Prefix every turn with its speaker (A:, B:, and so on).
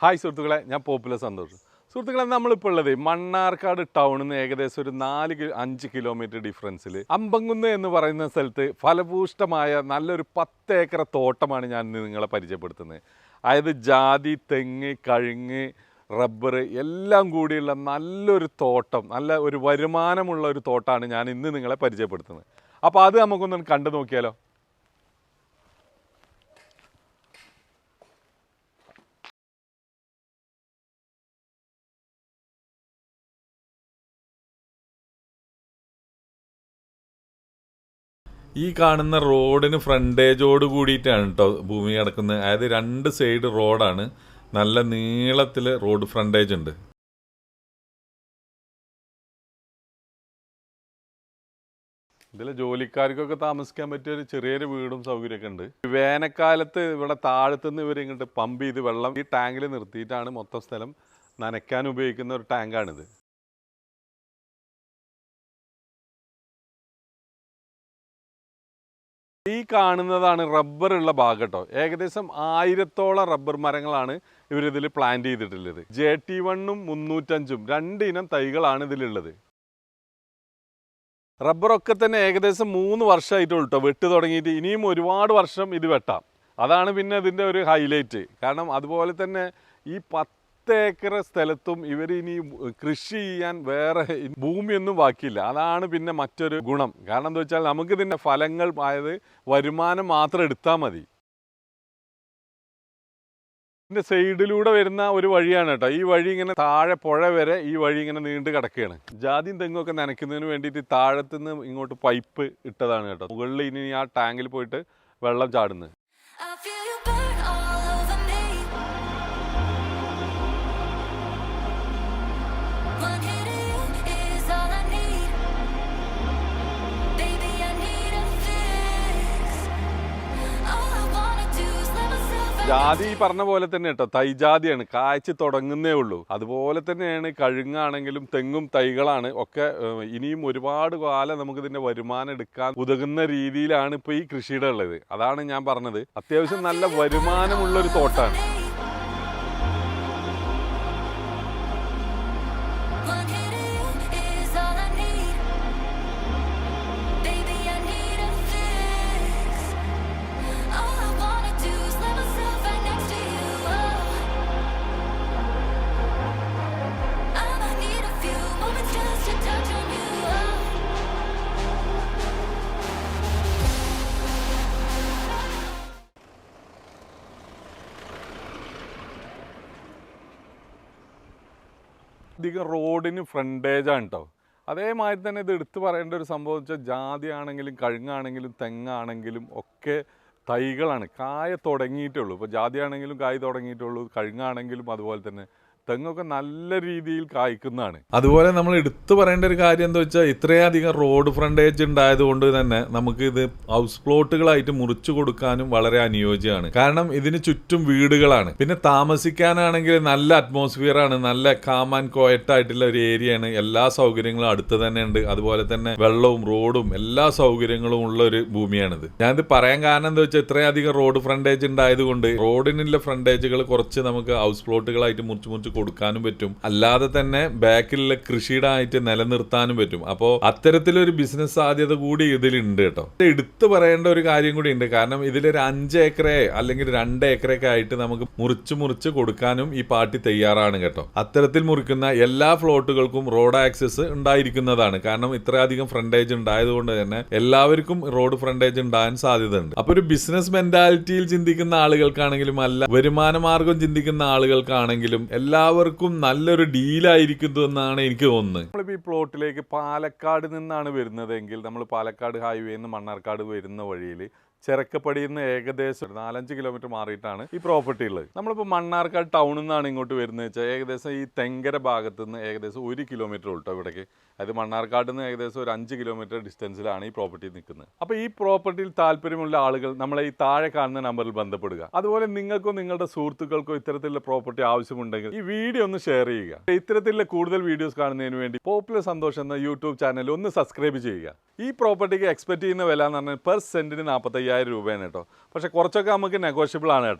A: Hi സുഹൃത്തുക്കളെ, ഞാൻ popular Santhosh. സുഹൃത്തുക്കളെ, നമ്മളിപ്പോൾ ഉള്ളത് മണ്ണാർക്കാട് ടൗണിൽ നിന്ന് ഏകദേശം ഒരു 4-5 കിലോമീറ്റർ ഡിഫറൻസിൽ അമ്പങ്കുന്ന് എന്ന് പറയുന്ന സ്ഥലത്ത് ഫലഭൂഷ്ടമായ നല്ലൊരു 10 ഏക്കർ തോട്ടമാണ് ഞാൻ ഇന്ന് നിങ്ങളെ പരിചയപ്പെടുത്തുന്നത്. അതായത് ജാതി, തെങ്ങ്, കഴുങ്ങ്, റബ്ബർ എല്ലാം കൂടിയുള്ള നല്ലൊരു തോട്ടം, നല്ല ഒരു വരുമാനമുള്ള ഒരു തോട്ടമാണ് ഞാൻ ഇന്ന് നിങ്ങളെ പരിചയപ്പെടുത്തുന്നത്. അപ്പോൾ അത് നമുക്കൊന്ന് കണ്ടു നോക്കിയാലോ. ഈ കാണുന്ന റോഡിന് ഫ്രണ്ടേജോട് കൂടിയിട്ടാണ് കേട്ടോ ഭൂമി കിടക്കുന്നത്. അതായത് 2 സൈഡ് റോഡാണ്, നല്ല നീളത്തിൽ റോഡ് ഫ്രണ്ടേജ് ഉണ്ട്. ഇതിൽ ജോലിക്കാർക്കൊക്കെ താമസിക്കാൻ പറ്റിയ ഒരു ചെറിയൊരു വീടും സൗകര്യമൊക്കെ ഉണ്ട്. വേനൽക്കാലത്ത് ഇവിടെ താഴത്തുനിന്ന് ഇവർ ഇങ്ങോട്ട് പമ്പ് ചെയ്ത് വെള്ളം ഈ ടാങ്കിൽ നിർത്തിയിട്ടാണ് മൊത്തം സ്ഥലം നനയ്ക്കാൻ ഉപയോഗിക്കുന്ന ഒരു ടാങ്കാണിത്. ഈ കാണുന്നതാണ് റബ്ബറുള്ള ഭാഗം കേട്ടോ. ഏകദേശം 1000-ഓളം റബ്ബർ മരങ്ങളാണ് ഇവരിതിൽ പ്ലാന്റ് ചെയ്തിട്ടുള്ളത്. JT1ഉം 305ഉം 2 ഇനം തൈകളാണ് ഇതിലുള്ളത്. റബ്ബറൊക്കെ തന്നെ ഏകദേശം 3 വർഷമായിട്ടുള്ളൂ കേട്ടോ വെട്ട് തുടങ്ങിയിട്ട്. ഇനിയും ഒരുപാട് വർഷം ഇത് വെട്ടാം. അതാണ് പിന്നെ ഇതിൻ്റെ ഒരു ഹൈലൈറ്റ്. കാരണം അതുപോലെ തന്നെ ഈ 10 ഏക്കർ സ്ഥലത്തും ഇവർ ഇനി കൃഷി ചെയ്യാൻ വേറെ ഭൂമിയൊന്നും ബാക്കിയില്ല. അതാണ് പിന്നെ മറ്റൊരു ഗുണം. കാരണം എന്താ വെച്ചാൽ നമുക്കിതിൻ്റെ ഫലങ്ങൾ ആയത് വരുമാനം മാത്രം എടുത്താൽ മതി. ഇതിൻ്റെ സൈഡിലൂടെ വരുന്ന ഒരു വഴിയാണ് കേട്ടോ. ഈ വഴി ഇങ്ങനെ താഴെ പുഴ വരെ ഈ വഴി ഇങ്ങനെ നീണ്ടു കിടക്കുകയാണ്. ജാതിയും തെങ്ങൊക്കെ നനയ്ക്കുന്നതിന് വേണ്ടിയിട്ട് താഴത്തുനിന്ന് ഇങ്ങോട്ട് പൈപ്പ് ഇട്ടതാണ് കേട്ടോ. മുകളിൽ ഇനി ആ ടാങ്കിൽ പോയിട്ട് വെള്ളം ചാടുന്നത്. ജാതി പറഞ്ഞ പോലെ തന്നെ കേട്ടോ, തൈജാതിയാണ്, കായ്ച്ച് തുടങ്ങുന്നേ ഉള്ളൂ. അതുപോലെ തന്നെയാണ് കഴുങ്ങാണെങ്കിലും തെങ്ങും തൈകളാണ് ഒക്കെ. ഇനിയും ഒരുപാട് കാലം നമുക്കിതിൻ്റെ വരുമാനം എടുക്കാൻ ഉതകുന്ന രീതിയിലാണ് ഇപ്പോൾ ഈ കൃഷിയുടെ ഉള്ളത്. അതാണ് ഞാൻ പറഞ്ഞത്, അത്യാവശ്യം നല്ല വരുമാനമുള്ളൊരു തോട്ടാണ്. അധികം റോഡിന് ഫ്രണ്ടേജാണ് കേട്ടോ. അതേമാതിരി തന്നെ ഇത് എടുത്തു പറയേണ്ട ഒരു സംഭവം വെച്ചാൽ ജാതി ആണെങ്കിലും കഴുങ്ങാണെങ്കിലും തെങ്ങാണെങ്കിലും ഒക്കെ തൈകളാണ്, കായ തുടങ്ങിയിട്ടുള്ളൂ. ഇപ്പോൾ ജാതി ആണെങ്കിലും കായ് തുടങ്ങിയിട്ടുള്ളൂ, കഴുങ്ങാണെങ്കിലും അതുപോലെ തന്നെ തെങ്ങൊക്കെ നല്ല രീതിയിൽ കായ്ക്കുന്നതാണ്. അതുപോലെ നമ്മൾ എടുത്തു പറയേണ്ട ഒരു കാര്യം എന്താ വെച്ചാൽ ഇത്രയധികം റോഡ് ഫ്രണ്ടേജ് ഉണ്ടായതുകൊണ്ട് തന്നെ നമുക്ക് ഇത് ഹൗസ് പ്ലോട്ടുകളായിട്ട് മുറിച്ചു കൊടുക്കാനും വളരെ അനുയോജ്യമാണ്. കാരണം ഇതിന് ചുറ്റും വീടുകളാണ്. പിന്നെ താമസിക്കാനാണെങ്കിൽ നല്ല അറ്റ്മോസ്ഫിയർ ആണ്, നല്ല കാം ആൻഡ് ക്വയറ്റ് ആയിട്ടുള്ള ഒരു ഏരിയയാണ്. എല്ലാ സൗകര്യങ്ങളും അടുത്ത് തന്നെ ഉണ്ട്. അതുപോലെ തന്നെ വെള്ളവും റോഡും എല്ലാ സൗകര്യങ്ങളും ഉള്ള ഒരു ഭൂമിയാണിത്. ഞാനിത് പറയാൻ കാരണം എന്താ വെച്ചാൽ ഇത്രയധികം റോഡ് ഫ്രണ്ടേജ് ഉണ്ടായതുകൊണ്ട് റോഡിനുള്ള ഫ്രണ്ടേജുകൾ കുറച്ച് നമുക്ക് ഹൗസ് പ്ലോട്ടുകളായിട്ട് മുറിച്ച് കൊടുക്കാനും പറ്റും. അല്ലാതെ തന്നെ ബാക്കിലുള്ള കൃഷിയുടെ ആയിട്ട് നിലനിർത്താനും പറ്റും. അപ്പോൾ അത്തരത്തിലൊരു ബിസിനസ് സാധ്യത കൂടി ഇതിലുണ്ട് കേട്ടോ. എടുത്തു പറയേണ്ട ഒരു കാര്യം കൂടി ഉണ്ട്. കാരണം ഇതിലൊരു 5 ഏക്കറെ അല്ലെങ്കിൽ 2 ഏക്കറൊക്കെ ആയിട്ട് നമുക്ക് മുറിച്ച് കൊടുക്കാനും ഈ പാർട്ടി തയ്യാറാണ് കേട്ടോ. അത്തരത്തിൽ മുറിക്കുന്ന എല്ലാ ഫ്ലോട്ടുകൾക്കും റോഡ് ആക്സസ് ഉണ്ടായിരിക്കുന്നതാണ്. കാരണം ഇത്രയധികം ഫ്രണ്ടേജ് ഉണ്ടായതുകൊണ്ട് തന്നെ എല്ലാവർക്കും റോഡ് ഫ്രണ്ടേജ് ഉണ്ടാകാൻ സാധ്യതയുണ്ട്. അപ്പോൾ ഒരു ബിസിനസ് മെന്റാലിറ്റിയിൽ ചിന്തിക്കുന്ന ആളുകൾക്കാണെങ്കിലും അല്ല വരുമാന മാർഗം ചിന്തിക്കുന്ന ആളുകൾക്കാണെങ്കിലും എല്ലാവർക്കും നല്ലൊരു ഡീലായിരിക്കുന്നു എന്നാണ് എനിക്ക് തോന്നുന്നത്. നമ്മളിപ്പോൾ ഈ പ്ലോട്ടിലേക്ക് പാലക്കാട് നിന്നാണ് വരുന്നതെങ്കിൽ നമ്മൾ പാലക്കാട് ഹൈവേയിൽ നിന്ന് മണ്ണാർക്കാട് വരുന്ന വഴിയിൽ ചെറക്കപ്പടിയിൽ നിന്ന് ഏകദേശം 4-5 കിലോമീറ്റർ മാറിയിട്ടാണ് ഈ പ്രോപ്പർട്ടി ഉള്ളത്. നമ്മളിപ്പോൾ മണ്ണാർക്കാട് ടൗണിൽ നിന്നാണ് ഇങ്ങോട്ട് വരുന്നത് വെച്ചാൽ ഏകദേശം ഈ തെങ്കര ഭാഗത്ത് നിന്ന് ഏകദേശം 1 കിലോമീറ്റർ ഉള്ളൂ ഇവിടേക്ക്. അതായത് മണ്ണാർക്കാട് നിന്ന് ഏകദേശം ഒരു 5 കിലോമീറ്റർ ഡിസ്റ്റൻസിലാണ് ഈ പ്രോപ്പർട്ടി നിൽക്കുന്നത്. അപ്പോൾ ഈ പ്രോപ്പർട്ടിയിൽ താല്പര്യമുള്ള ആളുകൾ നമ്മളെ ഈ താഴെ കാണുന്ന നമ്പറിൽ ബന്ധപ്പെടുക. അതുപോലെ നിങ്ങൾക്കോ നിങ്ങളുടെ സുഹൃത്തുക്കൾക്കോ ഇത്തരത്തിലുള്ള പ്രോപ്പർട്ടി ആവശ്യമുണ്ടെങ്കിൽ ഈ വീഡിയോ ഒന്ന് ഷെയർ ചെയ്യുക. ഇത്തരത്തിലുള്ള കൂടുതൽ വീഡിയോസ് കാണുന്നതിന് വേണ്ടി പോപ്പുലർ സന്തോഷ് എന്ന യൂട്യൂബ് ചാനൽ ഒന്ന് സബ്സ്ക്രൈബ് ചെയ്യുക. ഈ പ്രോപ്പർട്ടിക്ക് എക്സ്പെക്ട് ചെയ്യുന്ന വില എന്ന് പറഞ്ഞാൽ പെർ സെന്റിന് 45,000 രൂപയാണ് കേട്ടോ. പക്ഷേ കുറച്ചൊക്കെ നമുക്ക് നെഗോഷ്യബിൾ ആണ് കേട്ടോ.